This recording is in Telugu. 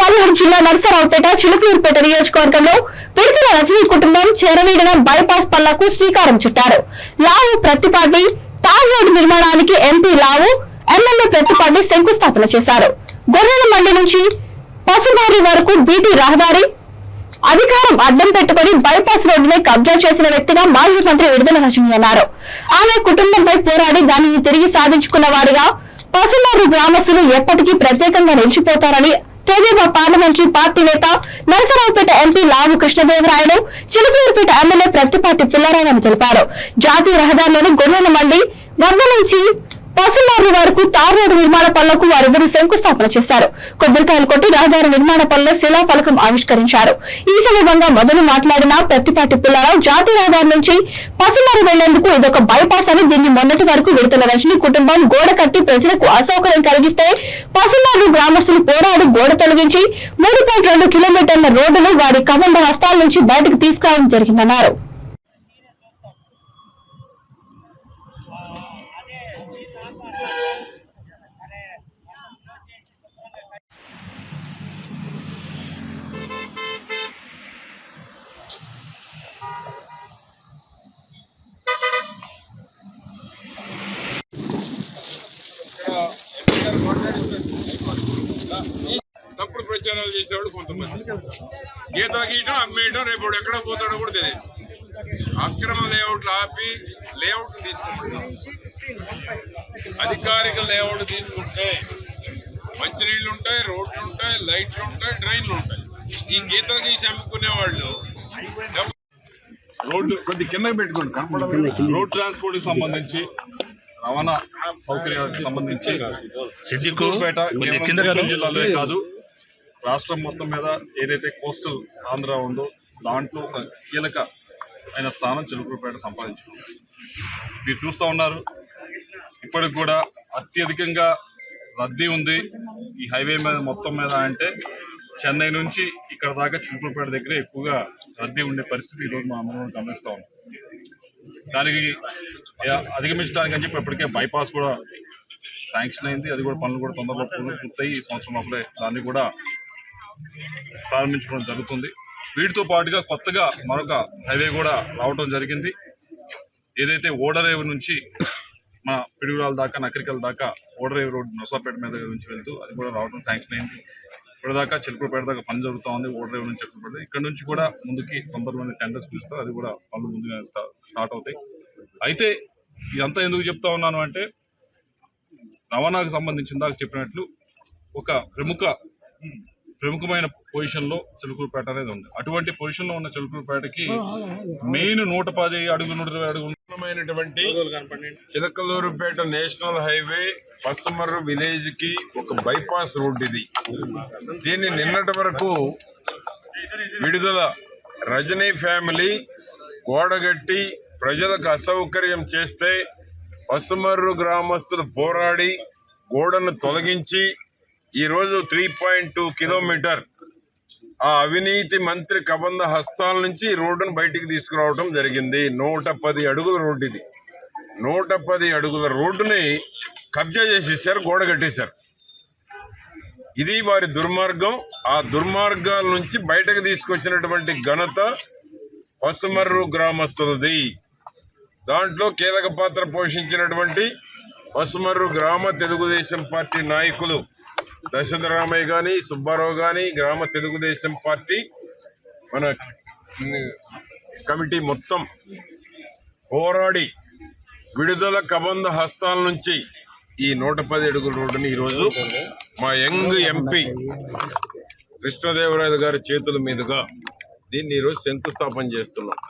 పల్నాడు జిల్లా నరసరావుపేట చిలుకూరుపేట నియోజకవర్గంలో పిడుగుల రజనీ కుటుంబం చేరవీడిన బైపాస్ పనులకు శ్రీకారం చుట్టారు. లావు ప్రతిపాటి తార్ రోడ్డు నిర్మాణానికి ఎంపీ లావు, ఎమ్మెల్యే ప్రతిపాటి శంకుస్థాపన చేశారు. గొర్రెల మండి నుంచి పసుబారి వరకు బీటీ రహదారి అధికారం అడ్డం పెట్టుకుని బైపాస్ రోడ్డుని కబ్జా చేసిన వ్యక్తిగా మాజీ మంత్రి విడుదల రజనీ అన్నారు. ఆమె కుటుంబంపై పోరాడి దానిని తిరిగి సాధించుకున్న వారిగా పసుమారు గ్రామస్తులు ఎప్పటికీ ప్రత్యేకంగా నిలిచిపోతారని తెదేపా పార్లమెంటరీ పార్టీ నేత నరసరావుపేట ఎంపీ లావు కృష్ణదేవరాయలు, చిలుకూరుపేట ఎమ్మెల్యే ప్రతిపాటి పుల్లారావు తెలిపారు. జాతీయ రహదారిలోని గొర్రెల మండి వద్ద నుంచి పసుమారు వరకు తార్ రోడ్డు నిర్మాణ పనులకు వారిద్దరూ శంకుస్థాపన చేశారు. కొబ్బరికాయలు కొట్టి రహదారి నిర్మాణ పనుల శిలాఫలకం ఆవిష్కరించారు. ఈ సందర్భంగా మొదలు మాట్లాడిన ప్రతిపాటి పుల్లారావు, జాతీయ రహదారి నుంచి పసుమారు వెళ్లేందుకు ఇదొక బైపాస్ అని, దీన్ని మొన్నటి వరకు విడుదల రజనీ కుటుంబం గోడ కట్టి ప్రజలకు అసౌకర్యం కలిగిస్తే పసుమారు గ్రామస్తులు పోరాడి గోడ తొలగించి 3.2 కిలోమీటర్ల రోడ్డును వారి కబంధ హస్తాల నుంచి బయటకు తీసుకురావడం జరిగిందన్నారు. తప్పుడు ప్రచారాలు చేసేవాడు కొంతమంది, గీత గీయటం అమ్మేయటం, రేపు ఎక్కడ పోతాడో కూడా తెలియదు. అక్రమ లేఅవుట్లు ఆపి లేఅవుట్లు తీసుకుంటున్నాం. అధికారిక లేఅవుట్ తీసుకుంటే మంచినీళ్ళు ఉంటాయి, రోడ్లు ఉంటాయి, లైట్లు ఉంటాయి, డ్రైన్లు ఉంటాయి. ఈ గీత గీసి అమ్ముకునే వాళ్ళు రోడ్డు కొద్ది కిందకి పెట్టుకోండి కనపడదు. రోడ్ ట్రాన్స్పోర్ట్ కి సంబంధించి, రవాణా సౌకర్యాలకు సంబంధించి సిద్దిపేట జిల్లాలో కాదు, రాష్ట్రం మొత్తం మీద ఏదైతే కోస్టల్ ఆంధ్ర ఉందో దాంట్లో ఒక కీలకమైన స్థానం చిలుకూరుపేట సంపాదించుకుంది. మీరు చూస్తూ ఉన్నారు, ఇప్పటికి కూడా అత్యధికంగా రద్దీ ఉంది ఈ హైవే మీద మొత్తం మీద. అంటే చెన్నై నుంచి ఇక్కడ దాకా చిలుకూరుపేట దగ్గర ఎక్కువగా రద్దీ ఉండే పరిస్థితి ఈరోజు మనం గమనిస్తూ ఉన్నాం. దానికి అధిగమించడానికి అని చెప్పి ఇప్పటికే బైపాస్ కూడా శాంక్షన్ అయింది. అది కూడా పనులు కూడా తొందరలో పూర్తయి ఈ సంవత్సరం అప్పుడే దాన్ని కూడా ప్రారంభించుకోవడం జరుగుతుంది. వీటితో పాటుగా కొత్తగా మరొక హైవే కూడా రావడం జరిగింది. ఏదైతే ఓడరేవు నుంచి మన పిడుగురాల దాకా, నకరికల దాకా ఓడరేవు రోడ్ నొసాపేట మీద నుంచి వెళ్తూ అది కూడా రావడం శాంక్షన్ అయింది. ఇప్పటిదాకా చిలుకూరుపేట దాకా పని జరుగుతూ ఉంది. ఓడరేవు నుంచి చిలుకూరుపేట ఇక్కడ నుంచి కూడా ముందుకి తొందరలోనే టెండర్స్ పిలుస్తారు. అది కూడా పనులు ముందుగా స్టార్ట్ అవుతాయి. అయితే ఇదంతా ఎందుకు చెప్తా ఉన్నాను అంటే, రవాణాకు సంబంధించిన దాకా చెప్పినట్లు ఒక ప్రముఖమైన పొజిషన్లో చిలుకూరుపేట అనేది ఉంది. అటువంటి పొజిషన్లో ఉన్న చిలుకూరుపేటకి మెయిన్ 110 అడుగులు 120 అడుగులు Chilakaluripet national highway Pasumarru village కి ఒక బైపాస్ రోడ్ ఇది. దీన్ని నిన్నటి వరకు విడుదల రజనీ ఫ్యామిలీ గోడగట్టి ప్రజలకు అసౌకర్యం చేస్తే పసుమర్రు గ్రామస్తులు పోరాడి గోడను తొలగించి ఈరోజు 3.2 కిలోమీటర్ ఆ అవినీతి మంత్రి కబంధ హస్తాల నుంచి రోడ్డును బయటికి తీసుకురావడం జరిగింది. 110 అడుగుల రోడ్డు ఇది. 110 అడుగుల రోడ్డుని కబ్జా చేసేసారు, గోడ కట్టేశారు. ఇది వారి దుర్మార్గం. ఆ దుర్మార్గాల నుంచి బయటకు తీసుకొచ్చినటువంటి ఘనత పసుమర్రు గ్రామస్తులది. దాంట్లో కీలక పాత్ర పోషించినటువంటి పసుమర్రు గ్రామ తెలుగుదేశం పార్టీ నాయకులు దశరథరామయ్య కానీ, సుబ్బారావు కానీ, గ్రామ తెలుగుదేశం పార్టీ మన కమిటీ మొత్తం పోరాడి విడుదల కబంధ హస్తాల నుంచి ఈ 110 అడుగుల రోడ్డుని ఈరోజు మా యంగ్ ఎంపీ కృష్ణదేవరాయలు గారి చేతుల మీదుగా దీన్ని ఈరోజు శంకుస్థాపన చేస్తున్నాం.